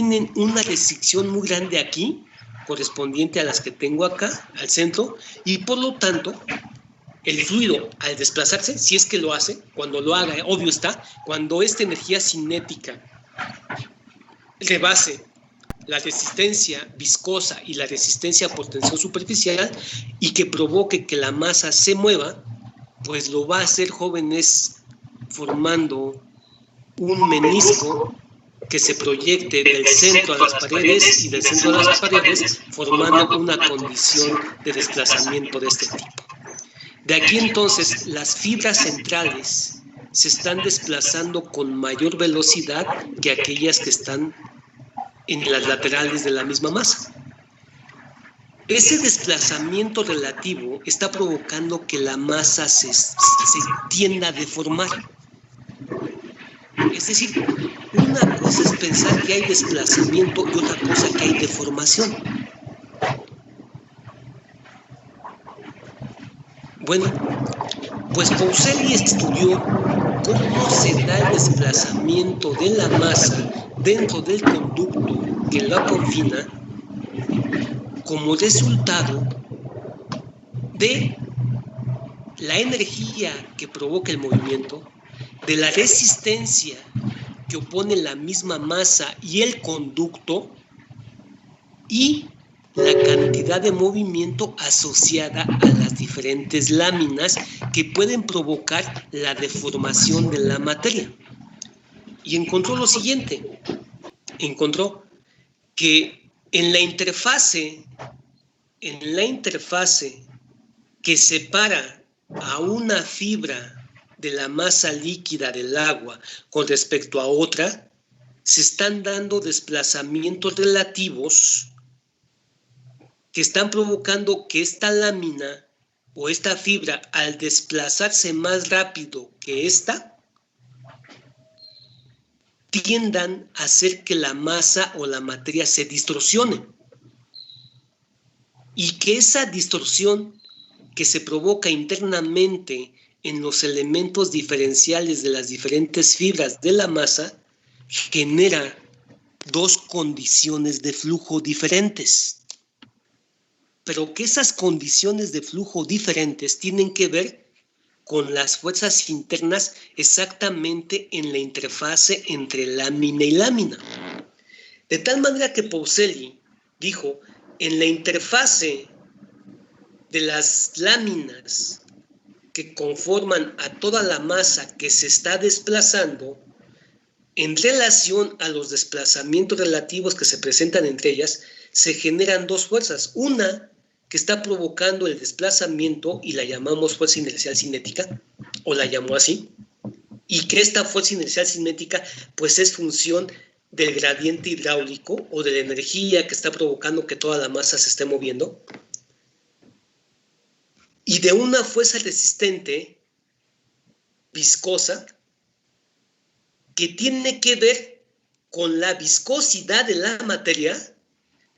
tienen una restricción muy grande aquí, correspondiente a las que tengo acá, al centro, y por lo tanto, el fluido, al desplazarse, si es que lo hace, cuando lo haga, obvio está, cuando esta energía cinética rebase la resistencia viscosa y la resistencia por tensión superficial y que provoque que la masa se mueva, pues lo va a hacer, jóvenes, formando un menisco que se proyecte del centro a las paredes y del centro a las paredes, formando una condición de desplazamiento de este tipo. De aquí entonces las fibras centrales se están desplazando con mayor velocidad que aquellas que están en las laterales de la misma masa. Ese desplazamiento relativo está provocando que la masa se tienda a deformar. Es decir, una cosa es pensar que hay desplazamiento y otra cosa que hay deformación. Bueno, pues Pauseli estudió cómo se da el desplazamiento de la masa dentro del conducto que la confina como resultado de la energía que provoca el movimiento, de la resistencia que opone la misma masa y el conducto, y la cantidad de movimiento asociada a las diferentes láminas que pueden provocar la deformación de la materia. Y encontró lo siguiente, encontró que en la interfase que separa a una fibra de la masa líquida del agua con respecto a otra, se están dando desplazamientos relativos que están provocando que esta lámina o esta fibra, al desplazarse más rápido que esta, tiendan a hacer que la masa o la materia se distorsione. Y que esa distorsión que se provoca internamente en los elementos diferenciales de las diferentes fibras de la masa genera dos condiciones de flujo diferentes. Pero que esas condiciones de flujo diferentes tienen que ver con las fuerzas internas exactamente en la interfase entre lámina y lámina. De tal manera que Pauseli dijo, en la interfase de las láminas que conforman a toda la masa que se está desplazando, en relación a los desplazamientos relativos que se presentan entre ellas, se generan dos fuerzas. Una que está provocando el desplazamiento y la llamamos fuerza inercial cinética, o la llamó así, y que esta fuerza inercial cinética pues es función del gradiente hidráulico o de la energía que está provocando que toda la masa se esté moviendo, y de una fuerza resistente viscosa que tiene que ver con la viscosidad de la materia,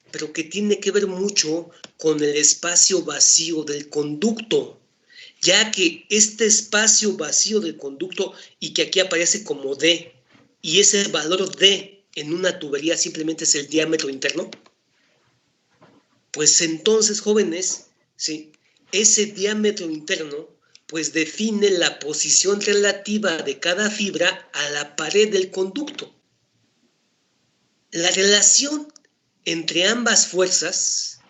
pero que tiene que ver mucho con el espacio vacío del conducto, ya que este espacio vacío del conducto, y que aquí aparece como D, y ese valor D en una tubería simplemente es el diámetro interno, pues entonces, jóvenes, ¿sí?, ese diámetro interno pues define la posición relativa de cada fibra a la pared del conducto. La relación entre ambas fuerzas,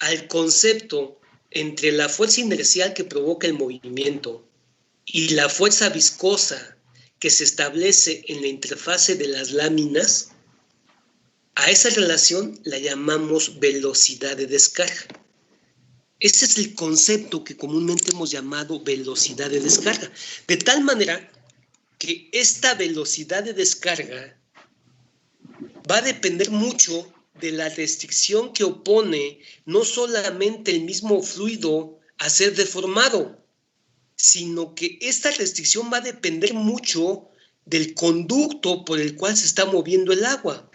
al concepto entre la fuerza inercial que provoca el movimiento y la fuerza viscosa que se establece en la interfase de las láminas, a esa relación la llamamos velocidad de descarga. Ese es el concepto que comúnmente hemos llamado velocidad de descarga. De tal manera que esta velocidad de descarga va a depender mucho de la restricción que opone no solamente el mismo fluido a ser deformado, sino que esta restricción va a depender mucho del conducto por el cual se está moviendo el agua.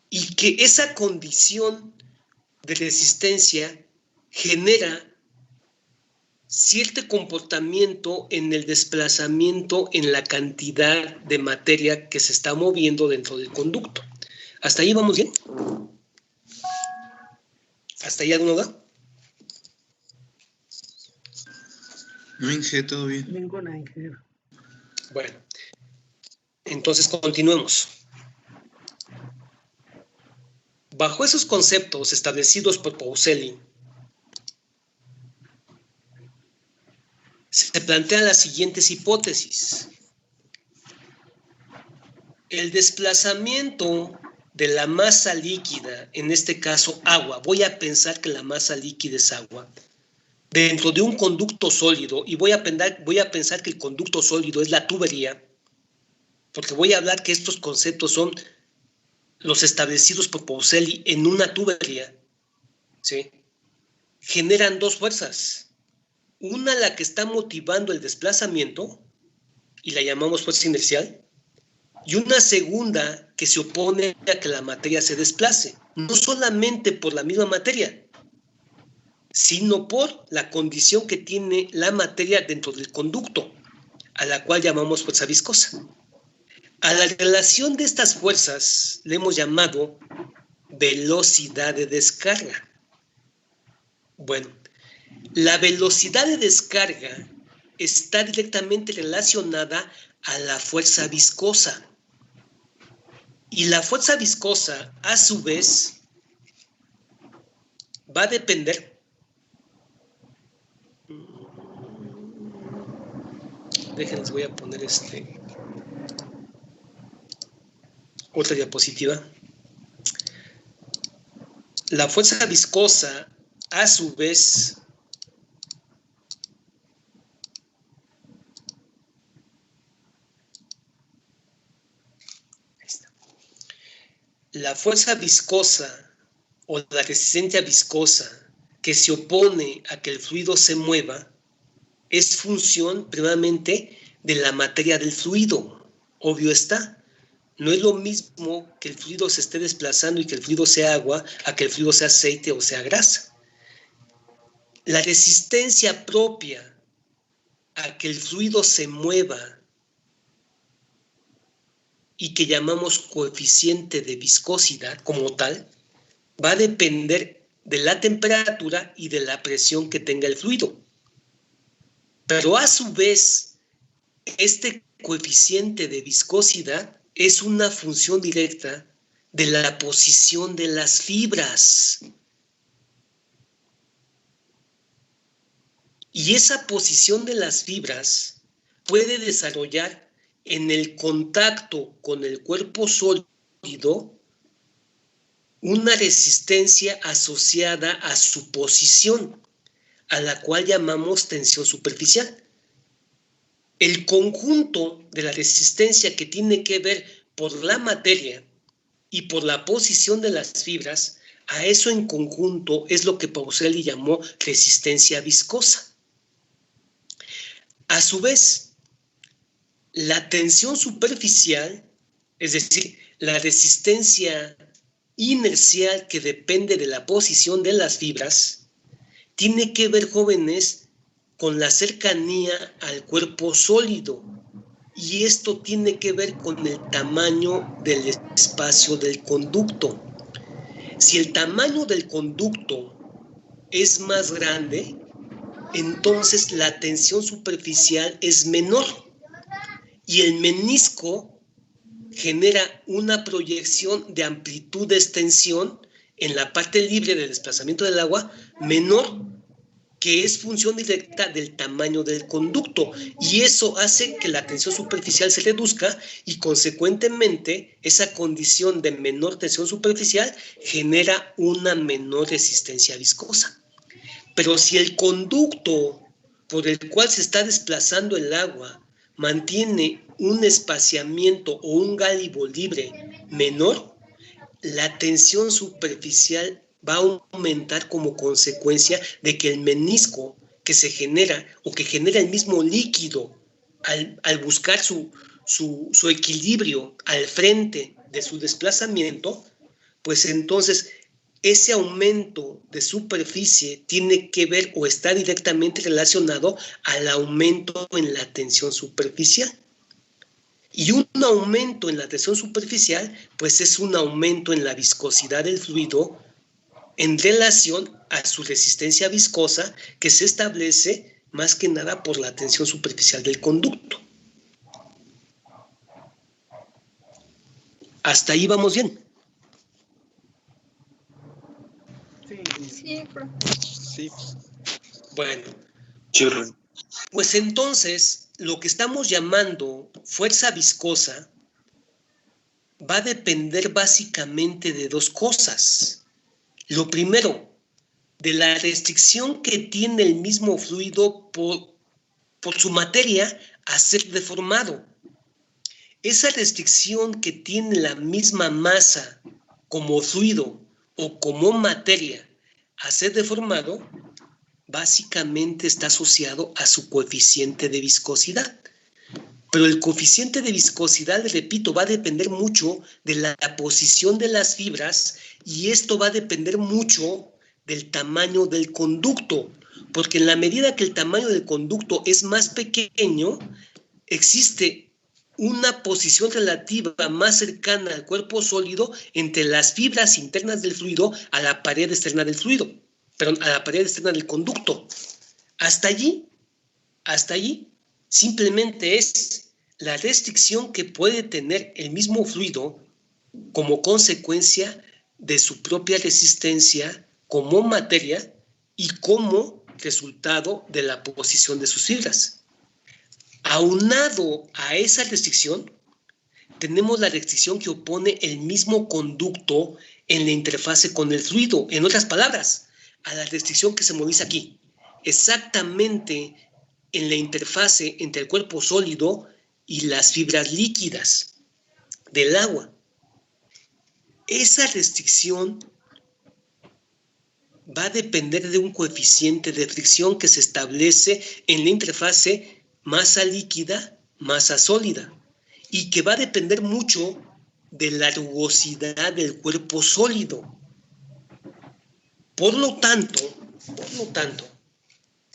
Y que esa condición de resistencia genera cierto comportamiento en el desplazamiento en la cantidad de materia que se está moviendo dentro del conducto. ¿Hasta ahí vamos bien? ¿Hasta ahí alguna duda? No, Inge, todo bien. Ninguna, ingeniero. Bueno, entonces continuemos. Bajo esos conceptos establecidos por Pauseli, se plantean las siguientes hipótesis. El desplazamiento de la masa líquida, en este caso agua, voy a pensar que la masa líquida es agua, dentro de un conducto sólido, y voy a pensar que el conducto sólido es la tubería, porque voy a hablar que estos conceptos son los establecidos por Pauseli en una tubería, ¿sí? Generan dos fuerzas. Una, la que está motivando el desplazamiento, y la llamamos fuerza inercial, y una segunda que se opone a que la materia se desplace, no solamente por la misma materia, sino por la condición que tiene la materia dentro del conducto, a la cual llamamos fuerza viscosa. A la relación de estas fuerzas le hemos llamado velocidad de descarga. Bueno, la velocidad de descarga está directamente relacionada a la fuerza viscosa. Y la fuerza viscosa, a su vez, va a depender. Déjenles, voy a poner otra diapositiva. La fuerza viscosa, a su vez, la fuerza viscosa o la resistencia viscosa que se opone a que el fluido se mueva es función primeramente de la materia del fluido. Obvio está. No es lo mismo que el fluido se esté desplazando y que el fluido sea agua a que el fluido sea aceite o sea grasa. La resistencia propia a que el fluido se mueva y que llamamos coeficiente de viscosidad como tal, va a depender de la temperatura y de la presión que tenga el fluido. Pero a su vez, este coeficiente de viscosidad es una función directa de la posición de las fibras. Y esa posición de las fibras puede desarrollar en el contacto con el cuerpo sólido una resistencia asociada a su posición, a la cual llamamos tensión superficial. El conjunto de la resistencia que tiene que ver por la materia y por la posición de las fibras, a eso en conjunto es lo que Pauseli llamó resistencia viscosa. A su vez, la tensión superficial, es decir, la resistencia inercial que depende de la posición de las fibras, tiene que ver, jóvenes, con la cercanía al cuerpo sólido, y esto tiene que ver con el tamaño del espacio del conducto. Si el tamaño del conducto es más grande, entonces la tensión superficial es menor y el menisco genera una proyección de amplitud de extensión en la parte libre de desplazamiento del agua menor, que es función directa del tamaño del conducto, y eso hace que la tensión superficial se reduzca y consecuentemente esa condición de menor tensión superficial genera una menor resistencia viscosa. Pero si el conducto por el cual se está desplazando el agua mantiene un espaciamiento o un gálibo libre menor, la tensión superficial va a aumentar como consecuencia de que el menisco que se genera o que genera el mismo líquido al buscar su equilibrio al frente de su desplazamiento, pues entonces ese aumento de superficie tiene que ver o está directamente relacionado al aumento en la tensión superficial. Y un aumento en la tensión superficial, pues es un aumento en la viscosidad del fluido en relación a su resistencia viscosa, que se establece más que nada por la tensión superficial del conducto. ¿Hasta ahí vamos bien? Sí, profe. Sí. Bueno, Churro. pues entonces lo que estamos llamando fuerza viscosa va a depender básicamente de dos cosas. Lo primero, de la restricción que tiene el mismo fluido por su materia a ser deformado. Esa restricción que tiene la misma masa como fluido o como materia a ser deformado, básicamente está asociado a su coeficiente de viscosidad. Pero el coeficiente de viscosidad, repito, va a depender mucho de la posición de las fibras y esto va a depender mucho del tamaño del conducto, porque en la medida que el tamaño del conducto es más pequeño, existe una posición relativa más cercana al cuerpo sólido entre las fibras internas del fluido a la pared externa del fluido, perdón, a la pared externa del conducto. Hasta allí, simplemente es la restricción que puede tener el mismo fluido como consecuencia de su propia resistencia como materia y como resultado de la posición de sus fibras. Aunado a esa restricción, tenemos la restricción que opone el mismo conducto en la interfase con el fluido. En otras palabras, a la restricción que se moviliza aquí. Exactamente en la interfase entre el cuerpo sólido y las fibras líquidas del agua. Esa restricción va a depender de un coeficiente de fricción que se establece en la interfase masa líquida, masa sólida, y que va a depender mucho de la rugosidad del cuerpo sólido. Por lo tanto,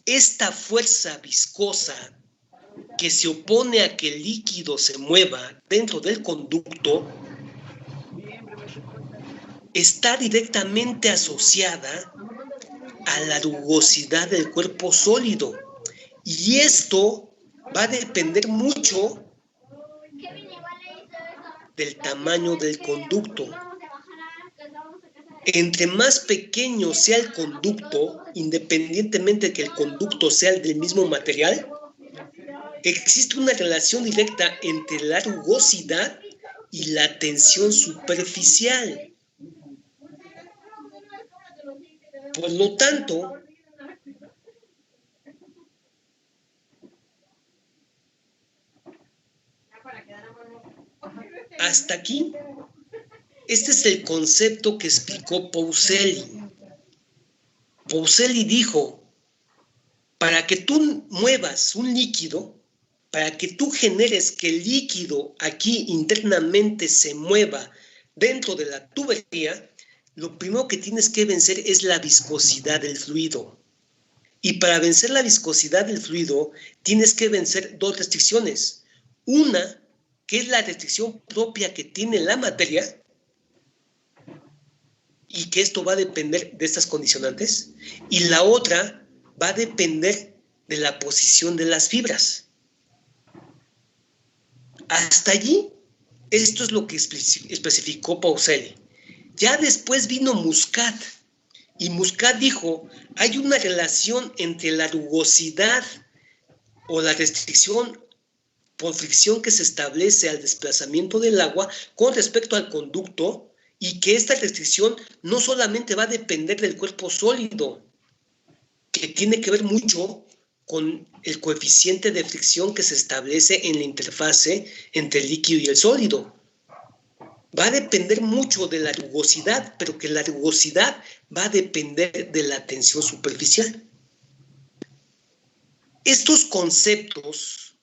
esta fuerza viscosa que se opone a que el líquido se mueva dentro del conducto está directamente asociada a la rugosidad del cuerpo sólido. Y esto va a depender mucho del tamaño del conducto. Entre más pequeño sea el conducto, independientemente de que el conducto sea del mismo material, existe una relación directa entre la rugosidad y la tensión superficial. Por lo tanto, hasta aquí, este es el concepto que explicó Peuzeli. Peuzeli dijo, para que tú muevas un líquido, para que tú generes que el líquido aquí internamente se mueva dentro de la tubería, lo primero que tienes que vencer es la viscosidad del fluido. Y para vencer la viscosidad del fluido, tienes que vencer dos restricciones. Una, que es la restricción propia que tiene la materia, y que esto va a depender de estas condicionantes. Y la otra va a depender de la posición de las fibras. Hasta allí, esto es lo que especificó Peuzeli. Ya después vino Muscat, y Muscat dijo, hay una relación entre la rugosidad o la restricción por fricción que se establece al desplazamiento del agua con respecto al conducto, y que esta restricción no solamente va a depender del cuerpo sólido, que tiene que ver mucho con el coeficiente de fricción que se establece en la interfase entre el líquido y el sólido. Va a depender mucho de la rugosidad, pero que la rugosidad va a depender de la tensión superficial. Estos conceptos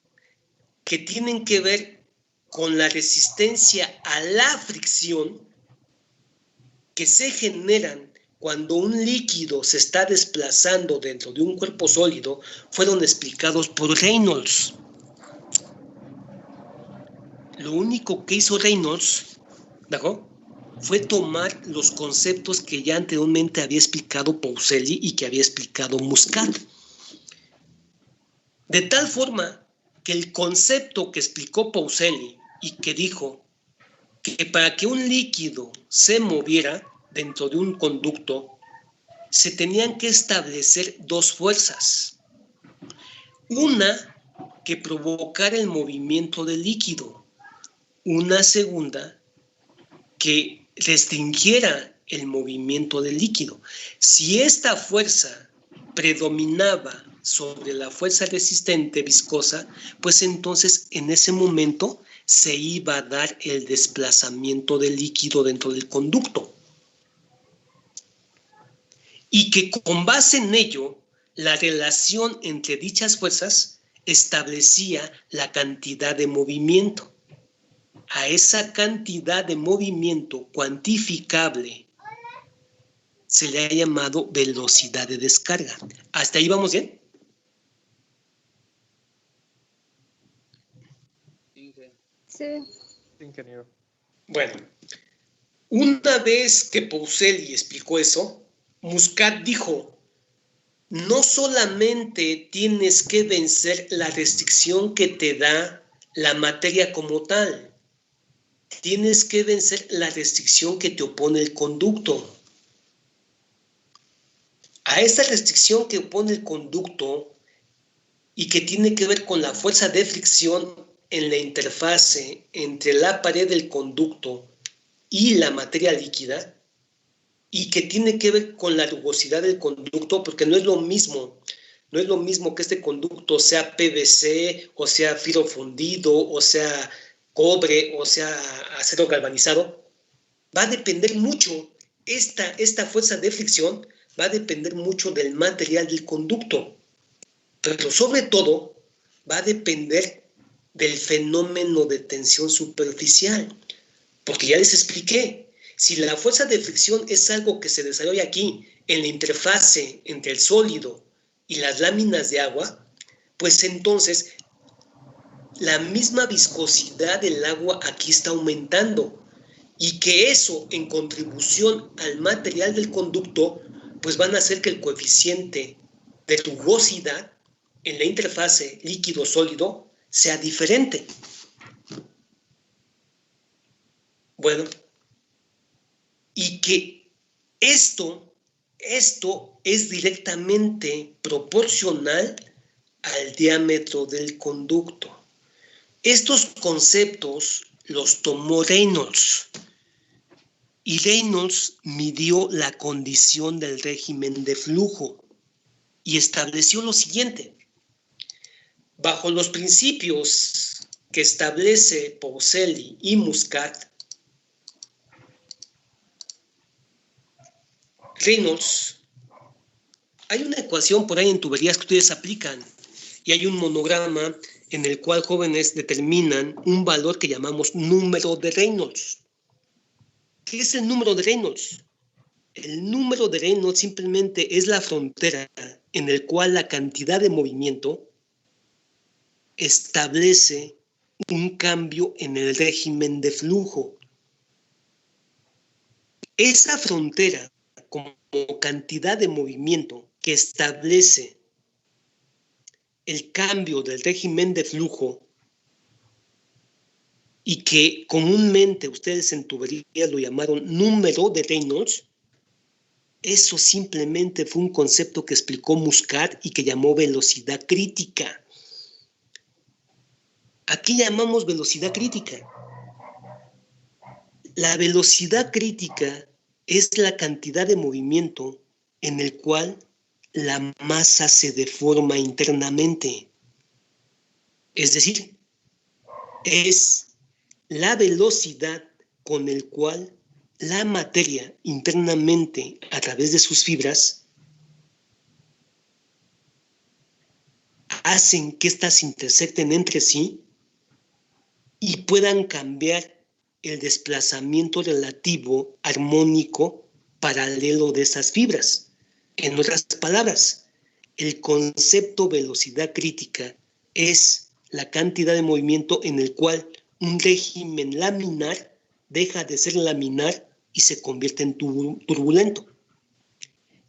que tienen que ver con la resistencia a la fricción que se generan cuando un líquido se está desplazando dentro de un cuerpo sólido fueron explicados por Reynolds. Lo único que hizo Reynolds, ¿no?, fue tomar los conceptos que ya anteriormente había explicado Peaucelli y que había explicado Muscat. De tal forma que el concepto que explicó Peaucelli y que dijo que para que un líquido se moviera dentro de un conducto, se tenían que establecer dos fuerzas. Una que provocara el movimiento del líquido. Una segunda que restringiera el movimiento del líquido. Si esta fuerza predominaba sobre la fuerza resistente viscosa, pues entonces en ese momento se iba a dar el desplazamiento del líquido dentro del conducto. Y que con base en ello, la relación entre dichas fuerzas establecía la cantidad de movimiento. A esa cantidad de movimiento cuantificable se le ha llamado velocidad de descarga. ¿Hasta ahí vamos bien? Sí. Ingeniero. Bueno, una vez que Peaucelli explicó eso, Muscat dijo, no solamente tienes que vencer la restricción que te da la materia como tal, tienes que vencer la restricción que te opone el conducto. A esta restricción que opone el conducto y que tiene que ver con la fuerza de fricción en la interfase entre la pared del conducto y la materia líquida, y que tiene que ver con la rugosidad del conducto, porque no es lo mismo que este conducto sea PVC, o sea filo fundido, o sea cobre, o sea acero galvanizado. Va a depender mucho, esta fuerza de fricción va a depender mucho del material del conducto, pero sobre todo va a depender del fenómeno de tensión superficial, porque ya les expliqué, si la fuerza de fricción es algo que se desarrolla aquí, en la interfase entre el sólido y las láminas de agua, pues entonces la misma viscosidad del agua aquí está aumentando, y que eso en contribución al material del conducto, pues van a hacer que el coeficiente de rugosidad en la interfase líquido-sólido sea diferente. Bueno, y que esto es directamente proporcional al diámetro del conducto. Estos conceptos los tomó Reynolds, y Reynolds midió la condición del régimen de flujo y estableció lo siguiente. Bajo los principios que establece Peaucelli y Muscat, Reynolds, hay una ecuación por ahí en tuberías que ustedes aplican y hay un monograma en el cual jóvenes determinan un valor que llamamos número de Reynolds. ¿Qué es el número de Reynolds? El número de Reynolds simplemente es la frontera en el cual la cantidad de movimiento establece un cambio en el régimen de flujo. Esa frontera como cantidad de movimiento que establece el cambio del régimen de flujo y que comúnmente ustedes en tuberías lo llamaron número de Reynolds, eso simplemente fue un concepto que explicó Muscat y que llamó velocidad crítica. Aquí llamamos velocidad crítica. La velocidad crítica es la cantidad de movimiento en el cual la masa se deforma internamente. Es decir, es la velocidad con el cual la materia internamente a través de sus fibras hacen que éstas intersecten entre sí y puedan cambiar el desplazamiento relativo armónico paralelo de esas fibras. En otras palabras, el concepto velocidad crítica es la cantidad de movimiento en el cual un régimen laminar deja de ser laminar y se convierte en turbulento.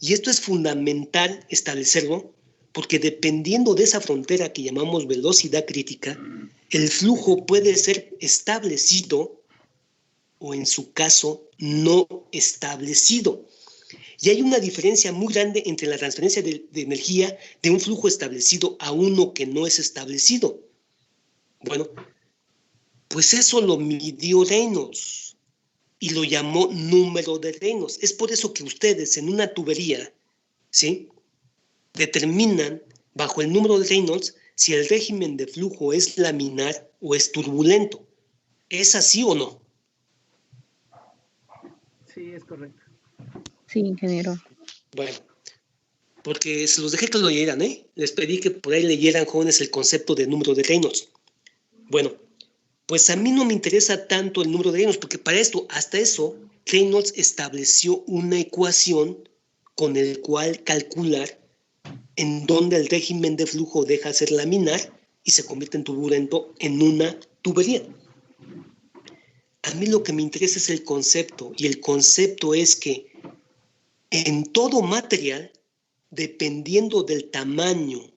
Y esto es fundamental establecerlo porque dependiendo de esa frontera que llamamos velocidad crítica, el flujo puede ser establecido o en su caso no establecido. Y hay una diferencia muy grande entre la transferencia de energía de un flujo establecido a uno que no es establecido. Bueno, pues eso lo midió Reynolds y lo llamó número de Reynolds. Es por eso que ustedes en una tubería, ¿sí?, determinan bajo el número de Reynolds si el régimen de flujo es laminar o es turbulento. ¿Es así o no? Sí, es correcto. Sí, ingeniero. Bueno, porque se los dejé que lo leyeran, ¿eh? Les pedí que por ahí leyeran, jóvenes, el concepto de número de Reynolds. Bueno, pues a mí no me interesa tanto el número de Reynolds, porque para esto, hasta eso, Reynolds estableció una ecuación con el cual calcular en donde el régimen de flujo deja de ser laminar y se convierte en turbulento en una tubería. A mí lo que me interesa es el concepto, y el concepto es que en todo material, dependiendo del tamaño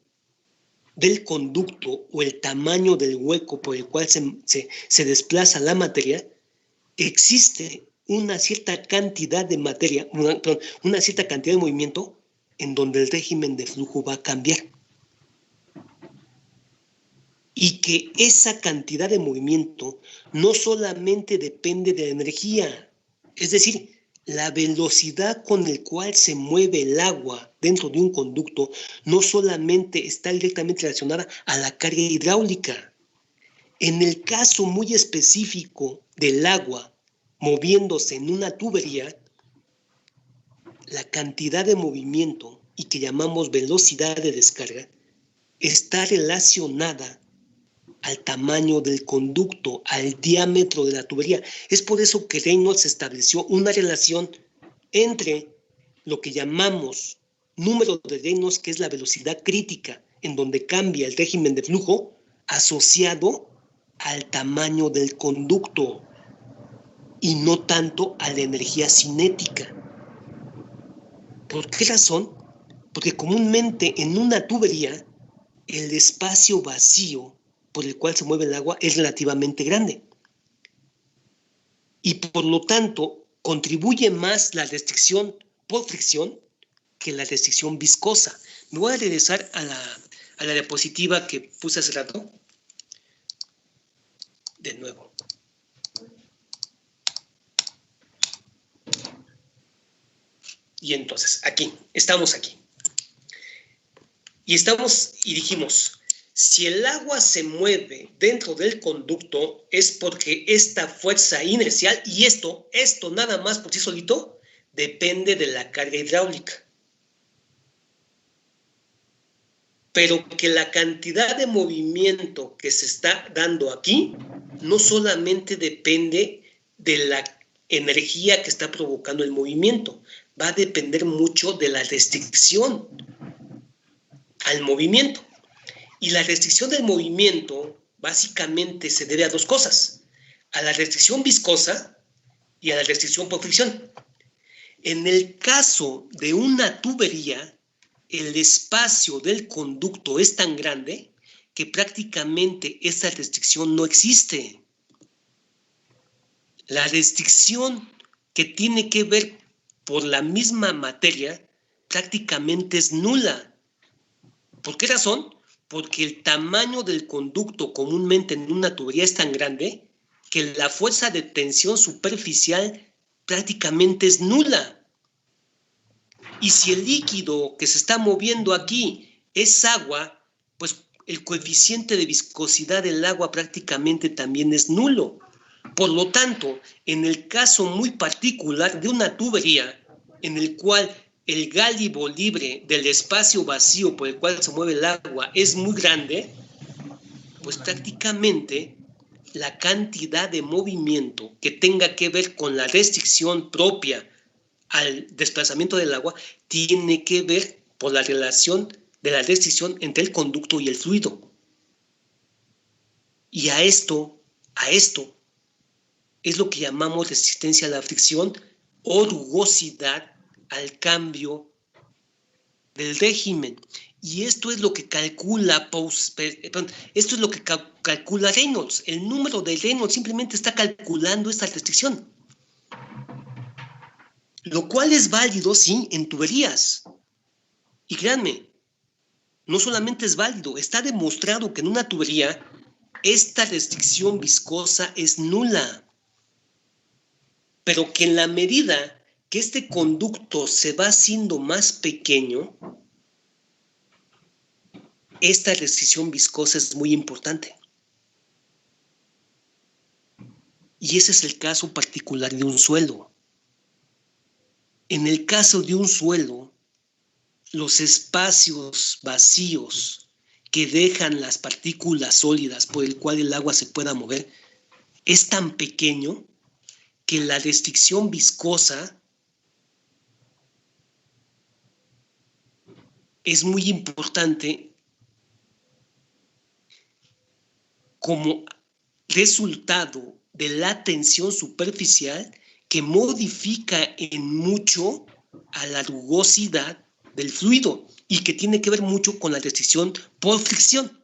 del conducto o el tamaño del hueco por el cual se desplaza la materia, existe una cierta cantidad de materia, una cierta cantidad de movimiento en donde el régimen de flujo va a cambiar. Y que esa cantidad de movimiento no solamente depende de la energía, es decir, la velocidad con la cual se mueve el agua dentro de un conducto no solamente está directamente relacionada a la carga hidráulica. En el caso muy específico del agua moviéndose en una tubería, la cantidad de movimiento, y que llamamos velocidad de descarga, está relacionada al tamaño del conducto, al diámetro de la tubería. Es por eso que Reynolds estableció una relación entre lo que llamamos número de Reynolds, que es la velocidad crítica, en donde cambia el régimen de flujo, asociado al tamaño del conducto y no tanto a la energía cinética. ¿Por qué razón? Porque comúnmente en una tubería el espacio vacío por el cual se mueve el agua es relativamente grande. Y por lo tanto, contribuye más la restricción por fricción que la restricción viscosa. Me voy a regresar a la diapositiva que puse hace rato. De nuevo. Y entonces, estamos aquí. Y dijimos, si el agua se mueve dentro del conducto es porque esta fuerza inercial, y esto nada más por sí solito, depende de la carga hidráulica. Pero que la cantidad de movimiento que se está dando aquí no solamente depende de la energía que está provocando el movimiento, va a depender mucho de la restricción al movimiento. Y la restricción del movimiento básicamente se debe a dos cosas: a la restricción viscosa y a la restricción por fricción. En el caso de una tubería, el espacio del conducto es tan grande que prácticamente esa restricción no existe. La restricción que tiene que ver por la misma materia prácticamente es nula. ¿Por qué razón? Porque el tamaño del conducto comúnmente en una tubería es tan grande que la fuerza de tensión superficial prácticamente es nula. Y si el líquido que se está moviendo aquí es agua, pues el coeficiente de viscosidad del agua prácticamente también es nulo. Por lo tanto, en el caso muy particular de una tubería, en el cual el gálibo libre del espacio vacío por el cual se mueve el agua es muy grande, pues prácticamente la cantidad de movimiento que tenga que ver con la restricción propia al desplazamiento del agua tiene que ver por la relación de la restricción entre el conducto y el fluido. Y a esto es lo que llamamos resistencia a la fricción o rugosidad al cambio del régimen. Y esto es lo que calcula calcula Reynolds. El número de Reynolds simplemente está calculando esta restricción. Lo cual es válido, sí, en tuberías. Y créanme, no solamente es válido, está demostrado que en una tubería esta restricción viscosa es nula. Pero que en la medida que este conducto se va haciendo más pequeño, esta restricción viscosa es muy importante. Y ese es el caso particular de un suelo. En el caso de un suelo, los espacios vacíos que dejan las partículas sólidas por el cual el agua se pueda mover es tan pequeño que la restricción viscosa es muy importante como resultado de la tensión superficial que modifica en mucho a la rugosidad del fluido y que tiene que ver mucho con la restricción por fricción.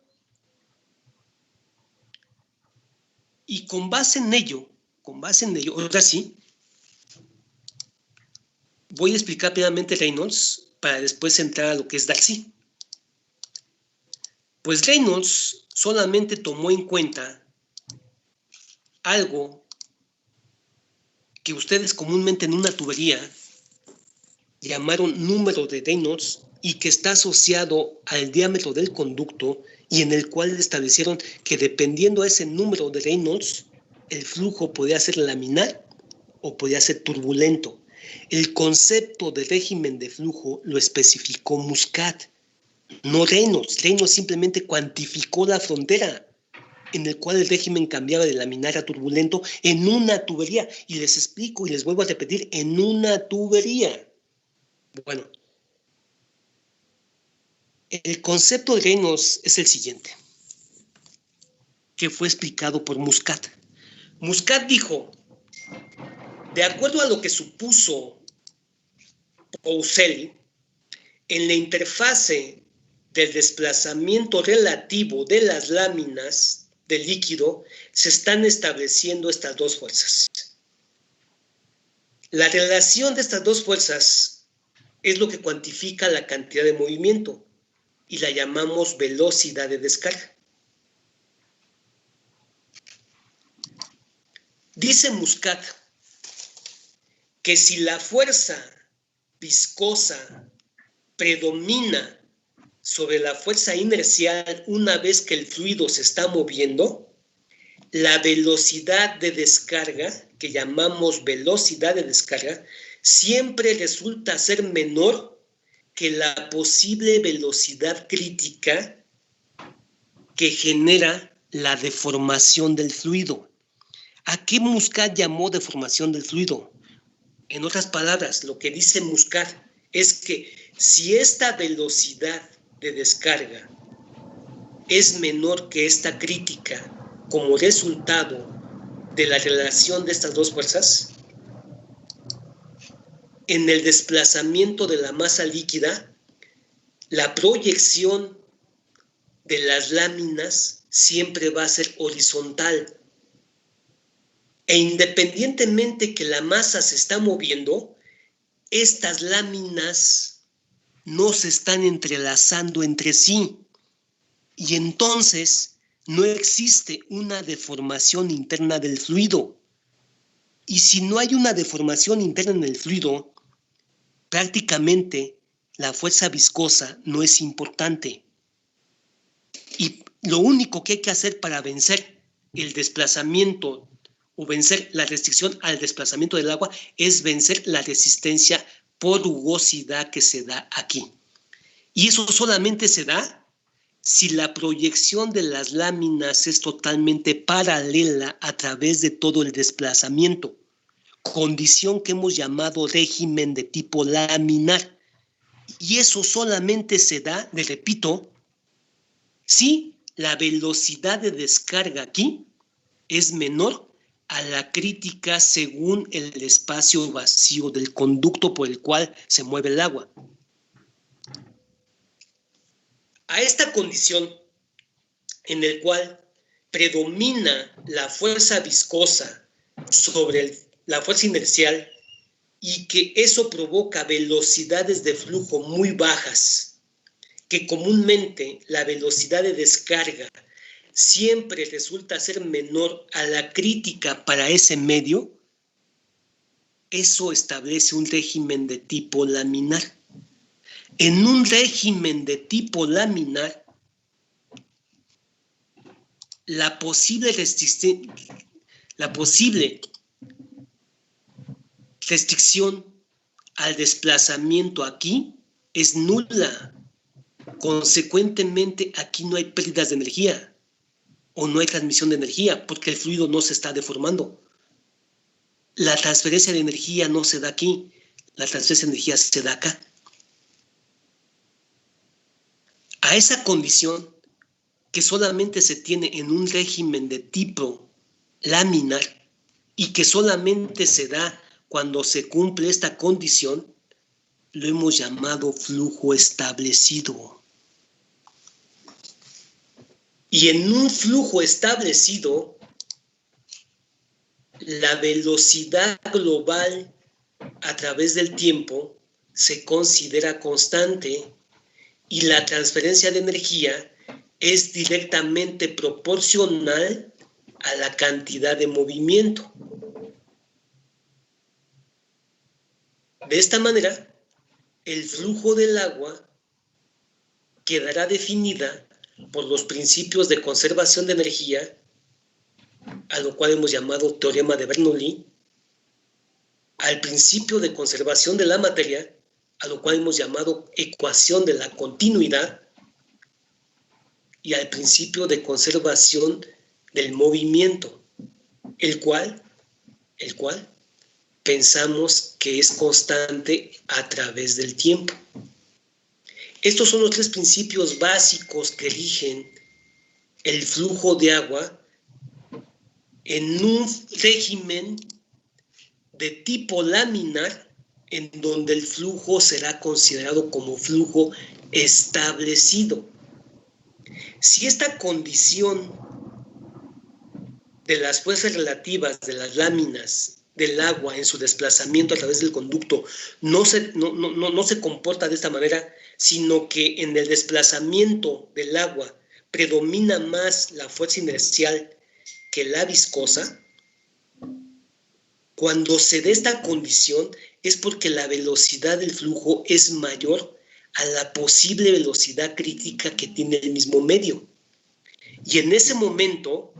Y con base en ello, ahora sí, voy a explicar plenamente Reynolds para después entrar a lo que es Darcy. Pues Reynolds solamente tomó en cuenta algo que ustedes comúnmente en una tubería llamaron número de Reynolds y que está asociado al diámetro del conducto y en el cual establecieron que dependiendo de ese número de Reynolds, el flujo podía ser laminar o podía ser turbulento. El concepto de régimen de flujo lo especificó Muscat, no Reynolds. Reynolds simplemente cuantificó la frontera en el cual el régimen cambiaba de laminar a turbulento en una tubería. Y les explico y les vuelvo a repetir, en una tubería. Bueno, el concepto de Reynolds es el siguiente, que fue explicado por Muscat. Muscat dijo, de acuerdo a lo que supuso Pousselli, en la interfase del desplazamiento relativo de las láminas del líquido se están estableciendo estas dos fuerzas. La relación de estas dos fuerzas es lo que cuantifica la cantidad de movimiento y la llamamos velocidad de descarga. Dice Muscat que si la fuerza viscosa predomina sobre la fuerza inercial una vez que el fluido se está moviendo, la velocidad de descarga, que llamamos velocidad de descarga, siempre resulta ser menor que la posible velocidad crítica que genera la deformación del fluido. ¿A qué Muscat llamó deformación del fluido? En otras palabras, lo que dice Muscat es que si esta velocidad de descarga es menor que esta crítica como resultado de la relación de estas dos fuerzas, en el desplazamiento de la masa líquida, la proyección de las láminas siempre va a ser horizontal. E independientemente que la masa se está moviendo, estas láminas no se están entrelazando entre sí. Y entonces no existe una deformación interna del fluido. Y si no hay una deformación interna en el fluido, prácticamente la fuerza viscosa no es importante. Y lo único que hay que hacer para vencer el desplazamiento o vencer la restricción al desplazamiento del agua es vencer la resistencia por rugosidad que se da aquí. Y eso solamente se da si la proyección de las láminas es totalmente paralela a través de todo el desplazamiento. condición que hemos llamado régimen de tipo laminar. Y eso solamente se da, le repito, si la velocidad de descarga aquí es menor a la crítica según el espacio vacío del conducto por el cual se mueve el agua. A esta condición en el cual predomina la fuerza viscosa sobre la fuerza inercial y que eso provoca velocidades de flujo muy bajas, que comúnmente la velocidad de descarga siempre resulta ser menor a la crítica para ese medio, eso establece un régimen de tipo laminar. En un régimen de tipo laminar, la posible restricción al desplazamiento aquí es nula. Consecuentemente, aquí no hay pérdidas de energía o no hay transmisión de energía porque el fluido no se está deformando. La transferencia de energía no se da aquí, la transferencia de energía se da acá. A esa condición que solamente se tiene en un régimen de tipo laminar y que solamente se da cuando se cumple esta condición, lo hemos llamado flujo establecido. Y en un flujo establecido, la velocidad global a través del tiempo se considera constante y la transferencia de energía es directamente proporcional a la cantidad de movimiento. De esta manera, el flujo del agua quedará definida por los principios de conservación de energía, a lo cual hemos llamado teorema de Bernoulli, al principio de conservación de la materia, a lo cual hemos llamado ecuación de la continuidad, y al principio de conservación del movimiento, el cual pensamos que es constante a través del tiempo. Estos son los tres principios básicos que rigen el flujo de agua en un régimen de tipo laminar, en donde el flujo será considerado como flujo establecido. Si esta condición de las fuerzas relativas de las láminas del agua en su desplazamiento a través del conducto no se comporta de esta manera, sino que en el desplazamiento del agua predomina más la fuerza inercial que la viscosa, cuando se dé esta condición es porque la velocidad del flujo es mayor a la posible velocidad crítica que tiene el mismo medio. Y en ese momento,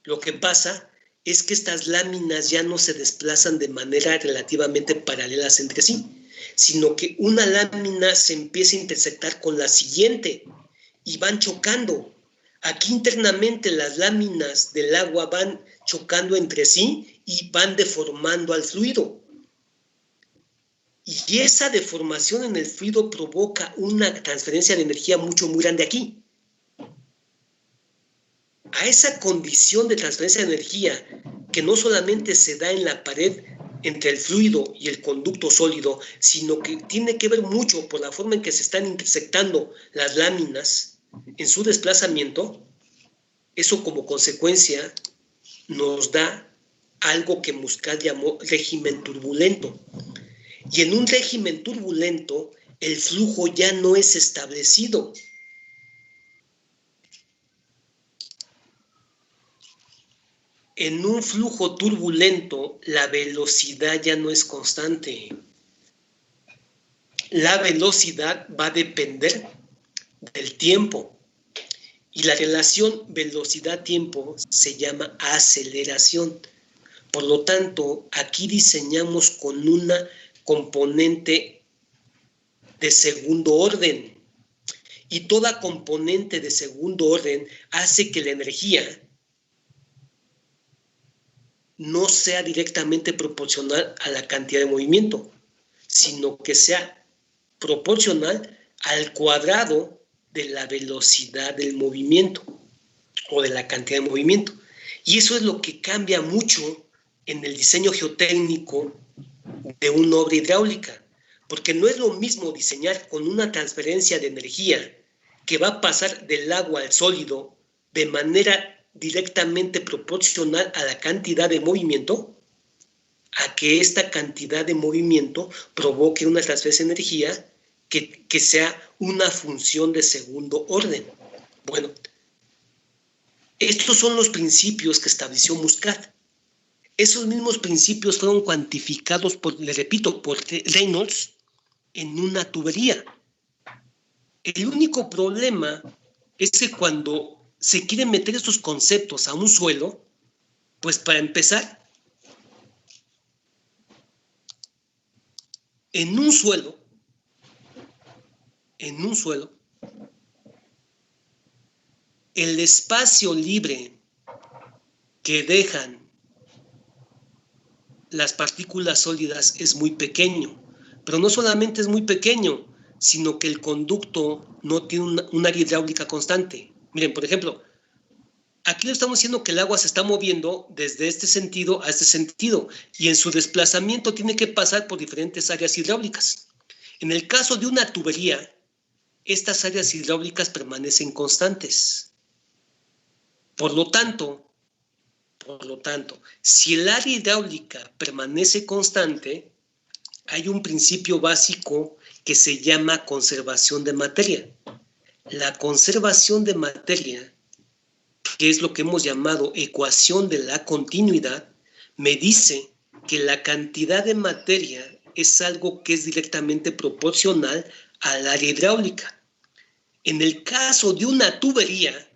lo que pasa es que estas láminas ya no se desplazan de manera relativamente paralelas entre sí, sino que una lámina se empieza a intersectar con la siguiente y van chocando. Aquí internamente las láminas del agua van chocando entre sí y van deformando al fluido. Y esa deformación en el fluido provoca una transferencia de energía muy grande aquí. A esa condición de transferencia de energía, que no solamente se da en la pared entre el fluido y el conducto sólido, sino que tiene que ver mucho por la forma en que se están intersectando las láminas en su desplazamiento, eso como consecuencia nos da algo que Muscat llamó régimen turbulento. Y en un régimen turbulento, el flujo ya no es establecido. En un flujo turbulento, la velocidad ya no es constante. La velocidad va a depender del tiempo. Y la relación velocidad-tiempo se llama aceleración. Por lo tanto, aquí diseñamos con una componente de segundo orden. Y toda componente de segundo orden hace que la energía no sea directamente proporcional a la cantidad de movimiento, sino que sea proporcional al cuadrado de la velocidad del movimiento o de la cantidad de movimiento. Y eso es lo que cambia mucho en el diseño geotécnico de una obra hidráulica, porque no es lo mismo diseñar con una transferencia de energía que va a pasar del agua al sólido de manera directamente proporcional a la cantidad de movimiento, a que esta cantidad de movimiento provoque una transferencia de energía que sea una función de segundo orden. Bueno, estos son los principios que estableció Muscat. Esos mismos principios fueron cuantificados, le repito, por Reynolds en una tubería. El único problema es que cuando se quieren meter estos conceptos a un suelo, pues para empezar, en un suelo, el espacio libre que dejan las partículas sólidas es muy pequeño, pero no solamente es muy pequeño, sino que el conducto no tiene un área hidráulica constante. Miren, por ejemplo, aquí le estamos diciendo que el agua se está moviendo desde este sentido a este sentido, y en su desplazamiento tiene que pasar por diferentes áreas hidráulicas. En el caso de una tubería, estas áreas hidráulicas permanecen constantes. Por lo tanto, si el área hidráulica permanece constante, hay un principio básico que se llama conservación de materia. La conservación de materia, que es lo que hemos llamado ecuación de la continuidad, me dice que la cantidad de materia es algo que es directamente proporcional al área hidráulica. En el caso de una tubería,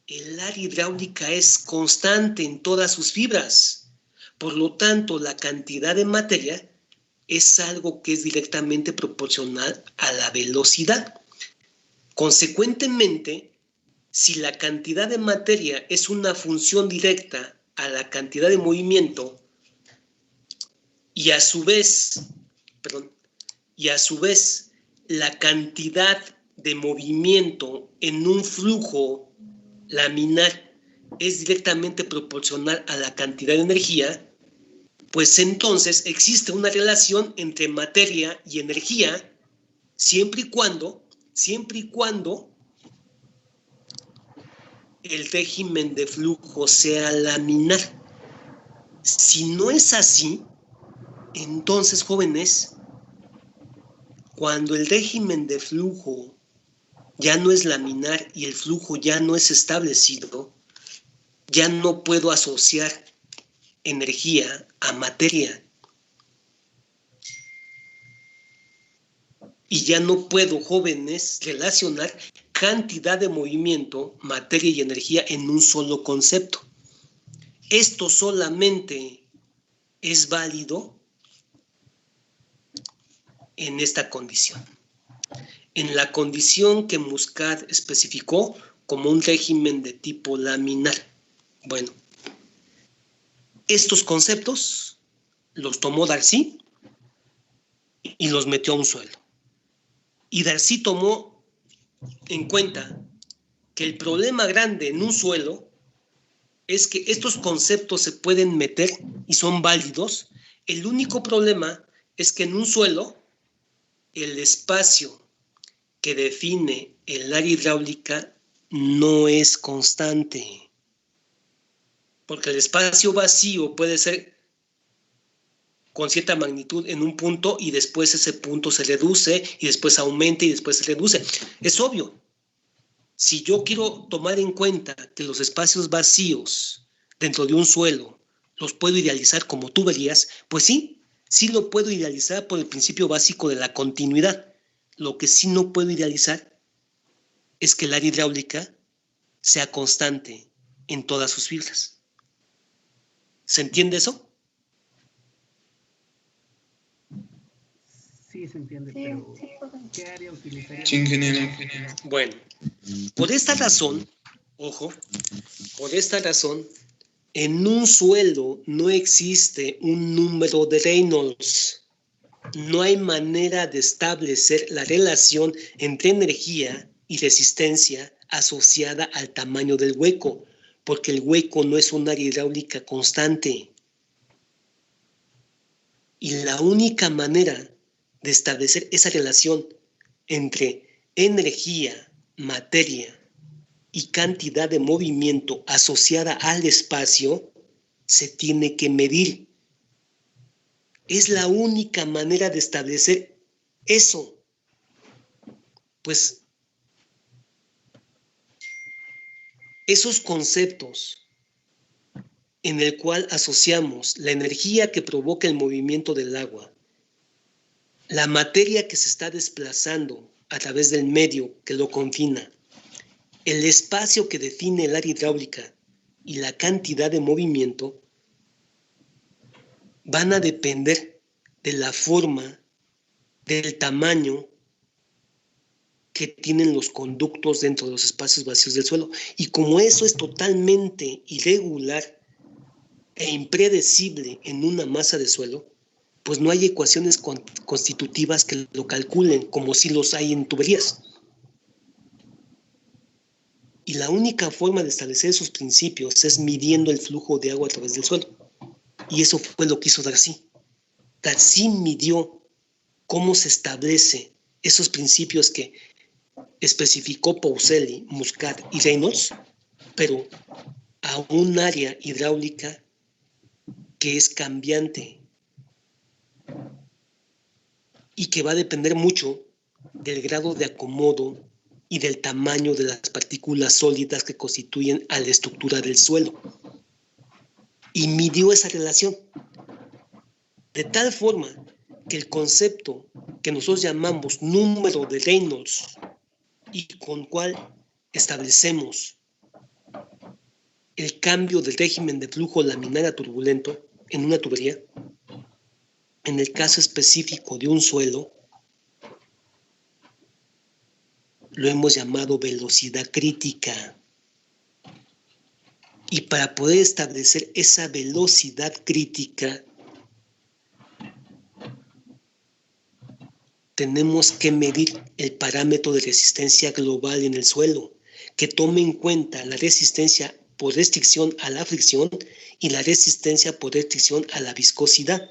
el área hidráulica es constante en todas sus fibras. Por lo tanto, la cantidad de materia es algo que es directamente proporcional a la velocidad. Consecuentemente, si la cantidad de materia es una función directa a la cantidad de movimiento y a su vez la cantidad de movimiento en un flujo laminar es directamente proporcional a la cantidad de energía, pues entonces existe una relación entre materia y energía siempre y cuando el régimen de flujo sea laminar. Si no es así, entonces, jóvenes, cuando el régimen de flujo ya no es laminar y el flujo ya no es establecido, ya no puedo asociar energía a materia. Y ya no puedo, jóvenes, relacionar cantidad de movimiento, materia y energía en un solo concepto. Esto solamente es válido en esta condición. En la condición que Muscat especificó como un régimen de tipo laminar. Bueno, estos conceptos los tomó Darcy y los metió a un suelo. Y Darcy tomó en cuenta que el problema grande en un suelo es que estos conceptos se pueden meter y son válidos. El único problema es que en un suelo el espacio que define el área hidráulica no es constante. Porque el espacio vacío puede ser con cierta magnitud en un punto y después ese punto se reduce y después aumenta y después se reduce. Es obvio. Si yo quiero tomar en cuenta que los espacios vacíos dentro de un suelo los puedo idealizar como tuberías, pues sí lo puedo idealizar por el principio básico de la continuidad. Lo que sí no puedo idealizar es que el área hidráulica sea constante en todas sus fibras. ¿Se entiende eso? Sí, se entiende, pero ¿qué área utilizaría? Sí, ingeniero. Bueno, por esta razón, ojo, por esta razón, En un suelo no existe un número de Reynolds. No hay manera de establecer la relación entre energía y resistencia asociada al tamaño del hueco, porque el hueco no es un área hidráulica constante. Y la única manera de establecer esa relación entre energía, materia y cantidad de movimiento asociada al espacio se tiene que medir. Es la única manera de establecer eso. Pues esos conceptos en el cual asociamos la energía que provoca el movimiento del agua, la materia que se está desplazando a través del medio que lo confina, el espacio que define el área hidráulica y la cantidad de movimiento van a depender de la forma, del tamaño que tienen los conductos dentro de los espacios vacíos del suelo. Y como eso es totalmente irregular e impredecible en una masa de suelo, pues no hay ecuaciones constitutivas que lo calculen como si los hay en tuberías. Y la única forma de establecer esos principios es midiendo el flujo de agua a través del suelo. Y eso fue lo que hizo Darcy. Darcy midió cómo se establece esos principios que especificó Pauseli, Muscat y Reynolds, pero a un área hidráulica que es cambiante y que va a depender mucho del grado de acomodo y del tamaño de las partículas sólidas que constituyen a la estructura del suelo. Y midió esa relación de tal forma que el concepto que nosotros llamamos número de Reynolds y con cual establecemos el cambio del régimen de flujo laminar a turbulento en una tubería, en el caso específico de un suelo, lo hemos llamado velocidad crítica. Y para poder establecer esa velocidad crítica, tenemos que medir el parámetro de resistencia global en el suelo, que tome en cuenta la resistencia por restricción a la fricción y la resistencia por restricción a la viscosidad.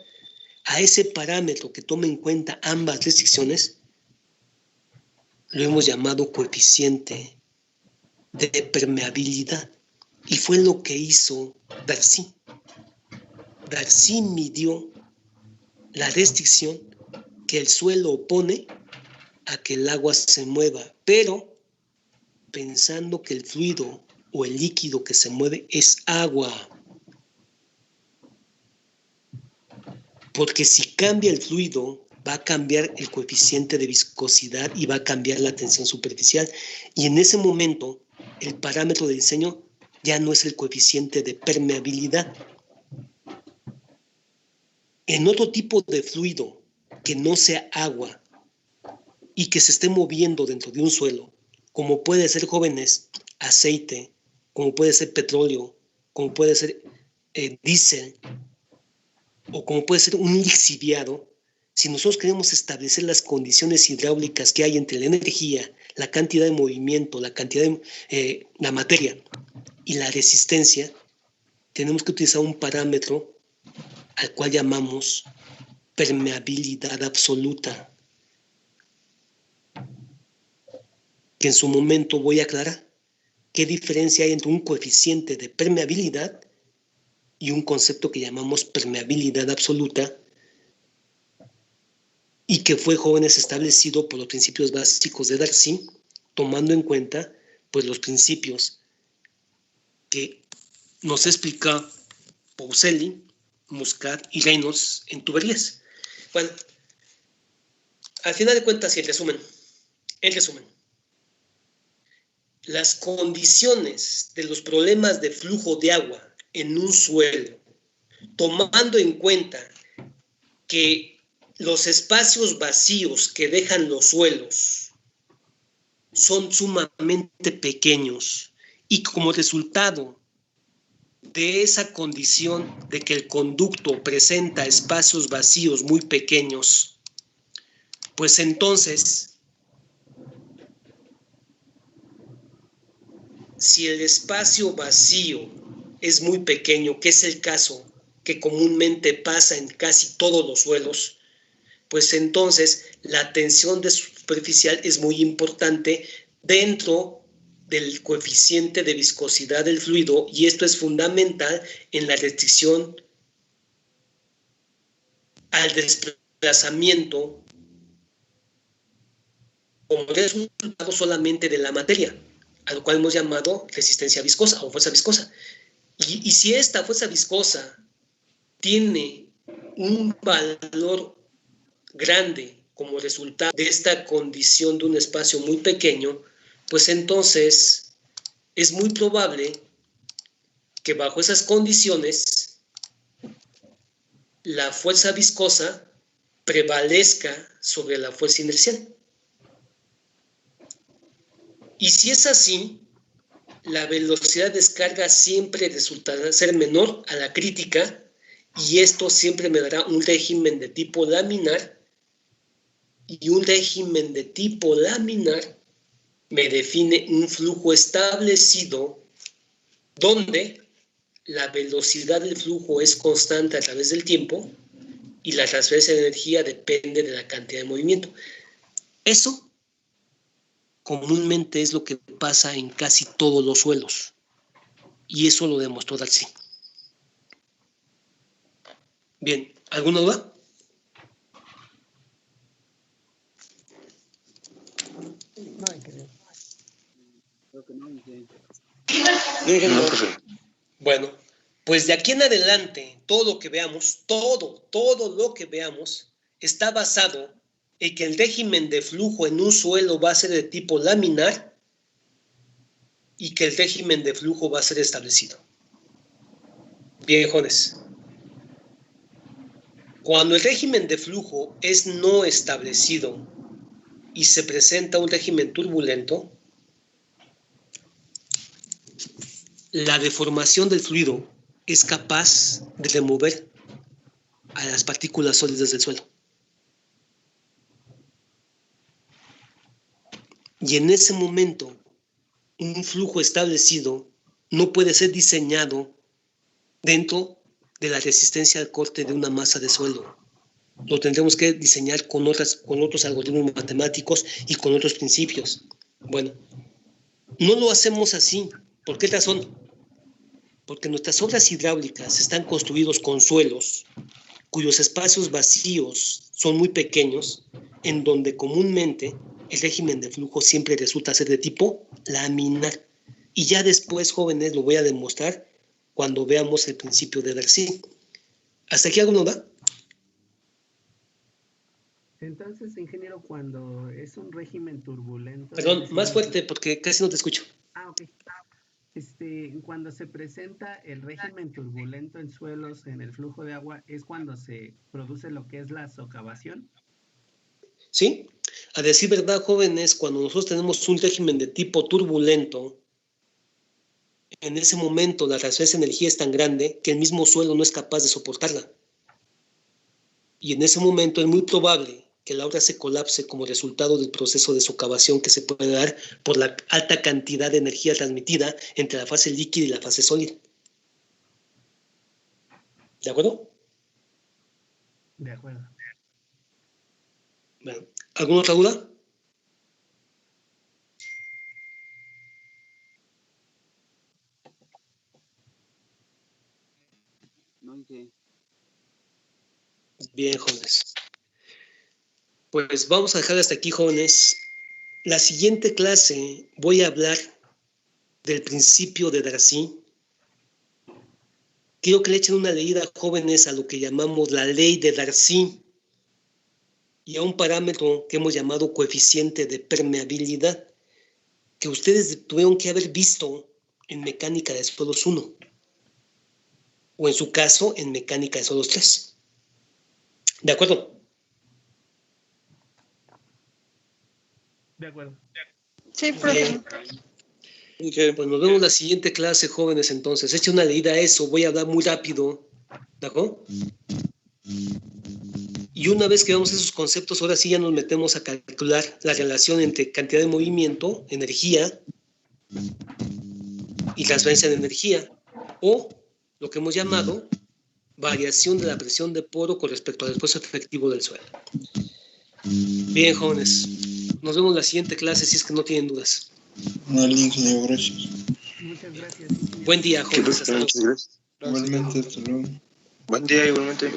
A ese parámetro que tome en cuenta ambas restricciones, lo hemos llamado coeficiente de permeabilidad. Y fue lo que hizo Darcy. Darcy midió la restricción que el suelo opone a que el agua se mueva, pero pensando que el fluido o el líquido que se mueve es agua. Porque si cambia el fluido, va a cambiar el coeficiente de viscosidad y va a cambiar la tensión superficial. Y en ese momento, el parámetro de diseño ya no es el coeficiente de permeabilidad. En otro tipo de fluido que no sea agua y que se esté moviendo dentro de un suelo, como puede ser, jóvenes, aceite, como puede ser petróleo, como puede ser diésel, o como puede ser un lixiviado, si nosotros queremos establecer las condiciones hidráulicas que hay entre la energía, la cantidad de movimiento, la cantidad de la materia y la resistencia, tenemos que utilizar un parámetro al cual llamamos permeabilidad absoluta, que en su momento voy a aclarar qué diferencia hay entre un coeficiente de permeabilidad y un concepto que llamamos permeabilidad absoluta, y que fue, jóvenes, establecido por los principios básicos de Darcy, tomando en cuenta pues los principios que nos explica Pauseli, Muscat y Reynolds en tuberías. Bueno, al final de cuentas, y en resumen, las condiciones de los problemas de flujo de agua en un suelo, tomando en cuenta que los espacios vacíos que dejan los suelos son sumamente pequeños y como resultado de esa condición de que el conducto presenta espacios vacíos muy pequeños, pues entonces, si el espacio vacío es muy pequeño, que es el caso que comúnmente pasa en casi todos los suelos, pues entonces la tensión superficial es muy importante dentro del coeficiente de viscosidad del fluido, y esto es fundamental en la restricción al desplazamiento como resultado solamente de la materia, a lo cual hemos llamado resistencia viscosa o fuerza viscosa. Y si esta fuerza viscosa tiene un valor grande como resultado de esta condición de un espacio muy pequeño, pues entonces es muy probable que bajo esas condiciones la fuerza viscosa prevalezca sobre la fuerza inercial. Y si es así, la velocidad de descarga siempre resultará ser menor a la crítica, y esto siempre me dará un régimen de tipo laminar, y un régimen de tipo laminar me define un flujo establecido donde la velocidad del flujo es constante a través del tiempo y la transferencia de energía depende de la cantidad de movimiento. Eso comúnmente es lo que pasa en casi todos los suelos, y eso lo demostró Darcy. Bien, ¿alguna duda? No, ingeniero. Creo que no, ingeniero. No, profe. Bueno, pues de aquí en adelante, todo lo que veamos, todo lo que veamos, está basado en que el régimen de flujo en un suelo va a ser de tipo laminar y que el régimen de flujo va a ser establecido. Bien, jóvenes. Cuando el régimen de flujo es no establecido y se presenta un régimen turbulento, la deformación del fluido es capaz de remover a las partículas sólidas del suelo. Y en ese momento, un flujo establecido no puede ser diseñado dentro de la resistencia al corte de una masa de suelo. Lo tendremos que diseñar con otros algoritmos matemáticos y con otros principios. Bueno, no lo hacemos así. ¿Por qué razón? Porque nuestras obras hidráulicas están construidos con suelos cuyos espacios vacíos son muy pequeños, en donde comúnmente el régimen de flujo siempre resulta ser de tipo laminar. Y ya después, jóvenes, lo voy a demostrar cuando veamos el principio de Darcy. ¿Hasta aquí alguna duda? Entonces, ingeniero, cuando es un régimen turbulento... Perdón, es más decir, fuerte porque casi no te escucho. ok. Cuando se presenta el régimen turbulento en suelos, en el flujo de agua, es cuando se produce lo que es la socavación. ¿Sí? A decir verdad, jóvenes, cuando nosotros tenemos un régimen de tipo turbulento, en ese momento la transferencia de energía es tan grande que el mismo suelo no es capaz de soportarla. Y en ese momento es muy probable que la obra se colapse como resultado del proceso de socavación que se puede dar por la alta cantidad de energía transmitida entre la fase líquida y la fase sólida. ¿De acuerdo? De acuerdo. Bueno, ¿alguna otra duda? No, ingeniero. Bien, jóvenes. Pues vamos a dejar hasta aquí, jóvenes. La siguiente clase voy a hablar del principio de Darcy. Quiero que le echen una leída, jóvenes, a lo que llamamos la ley de Darcy y a un parámetro que hemos llamado coeficiente de permeabilidad, que ustedes tuvieron que haber visto en mecánica de suelos 1, o en su caso, en mecánica de suelos 3. ¿De acuerdo? De acuerdo. Sí, Bien. profe. Inge. Pues nos vemos la siguiente clase, jóvenes, entonces. Eche una leída a eso, voy a hablar muy rápido. ¿De acuerdo? Y una vez que veamos esos conceptos, ahora sí ya nos metemos a calcular la relación entre cantidad de movimiento, energía y transferencia de energía, o lo que hemos llamado variación de la presión de poro con respecto al esfuerzo efectivo del suelo. Bien, jóvenes, nos vemos la siguiente clase si es que no tienen dudas. Vale, ingeniero, gracias. Muchas gracias, ingeniero. Buen día, Que jóvenes. Hasta luego. muchas gracias. Igualmente, hasta luego. Buen día, igualmente.